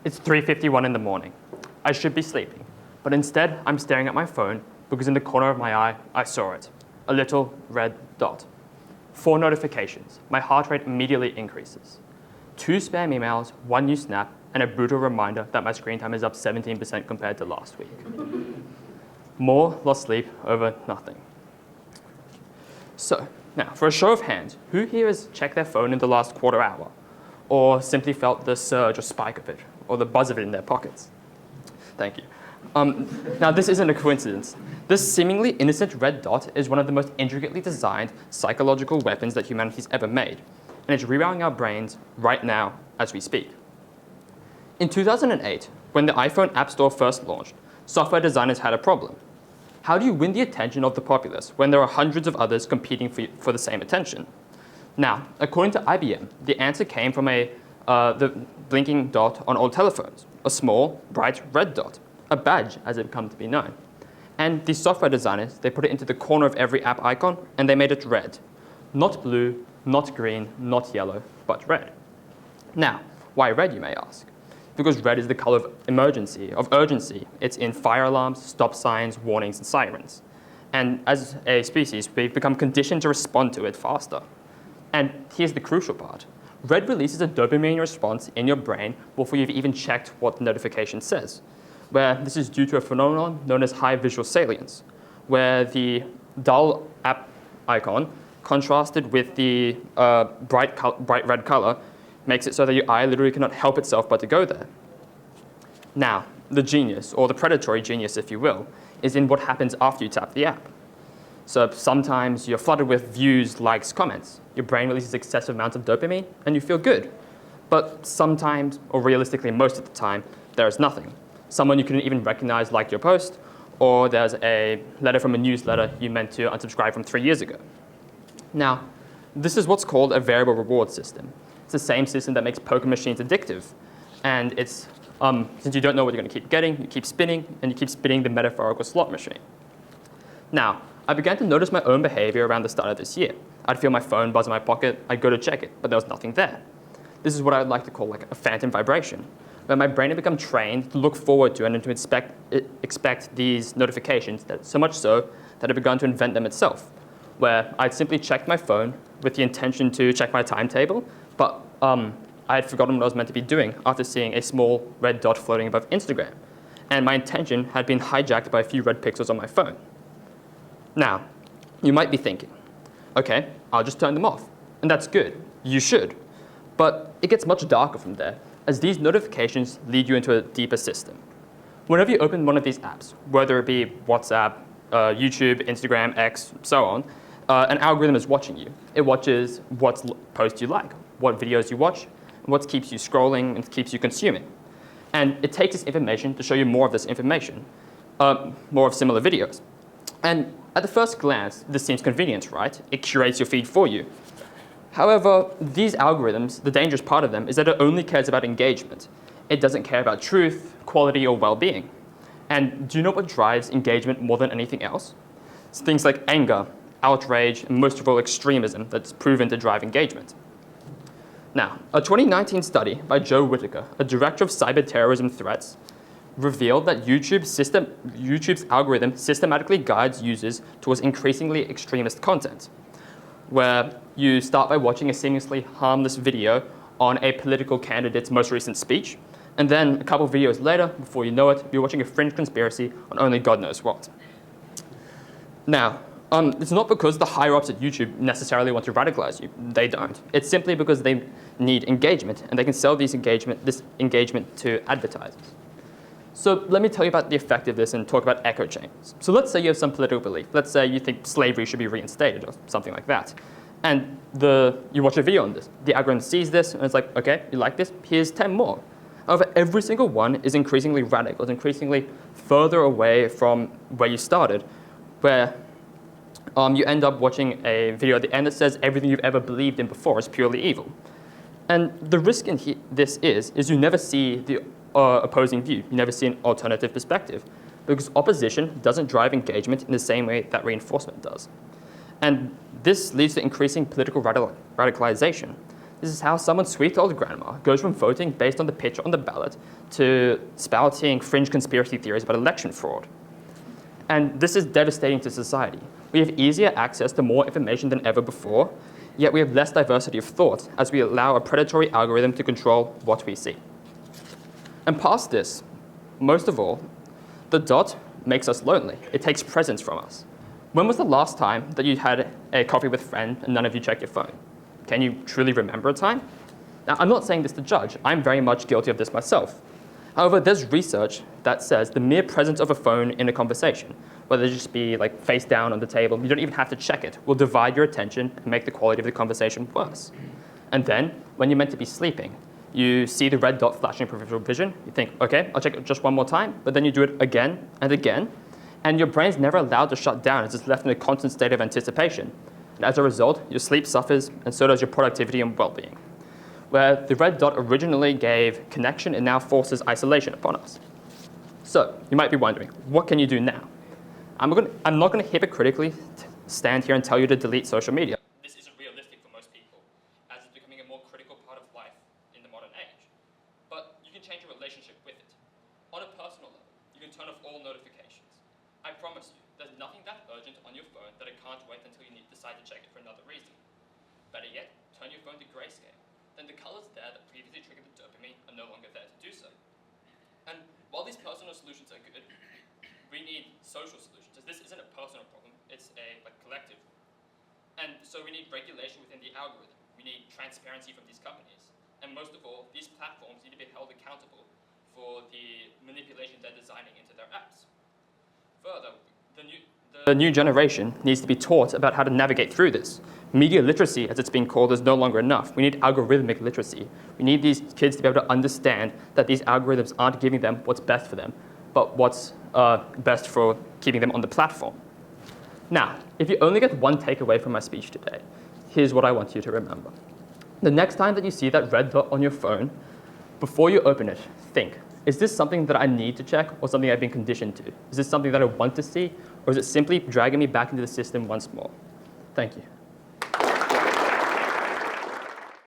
It's 3:51 in the morning. I should be sleeping, but instead I'm staring at my phone because in the corner of my eye, I saw it, a little red dot. 4 notifications. My heart rate immediately increases. 2 spam emails, 1 new snap, and a brutal reminder that my screen time is up 17% compared to last week. More lost sleep over nothing. So, now, for a show of hands, who here has checked their phone in the last quarter hour? Or simply felt the surge or spike of it, or the buzz of it in their pockets? Thank you. Now, this isn't a coincidence. This seemingly innocent red dot is one of the most intricately designed psychological weapons that humanity's ever made, and it's rewiring our brains right now as we speak. In 2008, when the iPhone App Store first launched, software designers had a problem. How do you win the attention of the populace when there are hundreds of others competing for the same attention? Now, according to IBM, the answer came from the blinking dot on old telephones, a small, bright red dot, a badge as it come to be known. And these software designers, they put it into the corner of every app icon, and they made it red. Not blue, not green, not yellow, but red. Now, why red, you may ask? Because red is the color of urgency. It's in fire alarms, stop signs, warnings, and sirens. And as a species, we've become conditioned to respond to it faster. And here's the crucial part. Red releases a dopamine response in your brain before you've even checked what the notification says, where this is due to a phenomenon known as high visual salience, where the dull app icon contrasted with the bright red color makes it so that your eye literally cannot help itself but to go there. Now, the genius, or the predatory genius, if you will, is in what happens after you tap the app. So sometimes you're flooded with views, likes, comments. Your brain releases excessive amounts of dopamine, and you feel good. But sometimes, or realistically most of the time, there is nothing. Someone you couldn't even recognize liked your post, or there's a letter from a newsletter you meant to unsubscribe from 3 years ago. Now, this is what's called a variable reward system. It's the same system that makes poker machines addictive. And it's, since you don't know what you're going to keep getting, you keep spinning, and you keep spinning the metaphorical slot machine. Now, I began to notice my own behavior around the start of this year. I'd feel my phone buzz in my pocket, I'd go to check it, but there was nothing there. This is what I would like to call like a phantom vibration, where my brain had become trained to look forward to and to expect these notifications, so much so that it had begun to invent them itself, where I'd simply checked my phone with the intention to check my timetable, but I had forgotten what I was meant to be doing after seeing a small red dot floating above Instagram, and my intention had been hijacked by a few red pixels on my phone. Now, you might be thinking, okay, I'll just turn them off, and that's good. You should. But it gets much darker from there, as these notifications lead you into a deeper system. Whenever you open one of these apps, whether it be WhatsApp, YouTube, Instagram, X, so on, an algorithm is watching you. It watches what posts you like, what videos you watch, and what keeps you scrolling and keeps you consuming. And it takes this information to show you more of this information, more of similar videos. And at the first glance, this seems convenient, right? It curates your feed for you. However, these algorithms, the dangerous part of them is that it only cares about engagement. It doesn't care about truth, quality, or well-being. And do you know what drives engagement more than anything else? It's things like anger, outrage, and most of all, extremism that's proven to drive engagement. Now, a 2019 study by Joe Whitaker, a director of cyber terrorism threats, revealed that YouTube's algorithm systematically guides users towards increasingly extremist content, where you start by watching a seemingly harmless video on a political candidate's most recent speech, and then a couple of videos later, before you know it, you're watching a fringe conspiracy on only God knows what. Now, it's not because the higher-ups at YouTube necessarily want to radicalize you. They don't. It's simply because they need engagement, and they can sell this engagement to advertisers. So let me tell you about the effect of this and talk about echo chambers. So let's say you have some political belief. Let's say you think slavery should be reinstated or something like that. And you watch a video on this. The algorithm sees this and it's like, okay, you like this? Here's 10 more. However, every single one is increasingly radical, is increasingly further away from where you started, where you end up watching a video at the end that says everything you've ever believed in before is purely evil. And the risk in this is you never see the opposing view. You never see an alternative perspective, because opposition doesn't drive engagement in the same way that reinforcement does. And this leads to increasing political radicalization. This is how someone's sweet old grandma goes from voting based on the picture on the ballot to spouting fringe conspiracy theories about election fraud. And this is devastating to society. We have easier access to more information than ever before, yet we have less diversity of thought as we allow a predatory algorithm to control what we see. And past this, most of all, the dot makes us lonely. It takes presence from us. When was the last time that you had a coffee with a friend and none of you checked your phone? Can you truly remember a time? Now, I'm not saying this to judge. I'm very much guilty of this myself. However, there's research that says the mere presence of a phone in a conversation, whether it just be like face down on the table, you don't even have to check it, will divide your attention and make the quality of the conversation worse. And then, when you're meant to be sleeping, you see the red dot flashing in peripheral vision, you think, okay, I'll check it just one more time, but then you do it again and again, and your brain's never allowed to shut down, it's just left in a constant state of anticipation. And as a result, your sleep suffers, and so does your productivity and well-being. Where the red dot originally gave connection, it now forces isolation upon us. So, you might be wondering, what can you do now? I'm not going to hypocritically stand here and tell you to delete social media. This isn't realistic for most people, as it's becoming a more critical part of life in the modern age. But you can change your relationship with it. On a personal level, you can turn off all notifications. I promise you, there's nothing that urgent on your phone that it can't wait until you decide to check it for another reason. Better yet, turn your phone to grayscale. Then the colors there that previously triggered the dopamine are no longer there to do so. And while these personal solutions are good, we need social solutions, as this isn't a personal problem, it's a collective. And so we need regulation within the algorithm. We need transparency from these companies. And most of all, these platforms need to be held accountable for the manipulation they're designing into their apps. Further, the new generation needs to be taught about how to navigate through this. Media literacy, as it's being called, is no longer enough. We need algorithmic literacy. We need these kids to be able to understand that these algorithms aren't giving them what's best for them, but what's best for keeping them on the platform. Now, if you only get one takeaway from my speech today, here's what I want you to remember. The next time that you see that red dot on your phone, before you open it, think, is this something that I need to check or something I've been conditioned to? Is this something that I want to see, or is it simply dragging me back into the system once more? Thank you.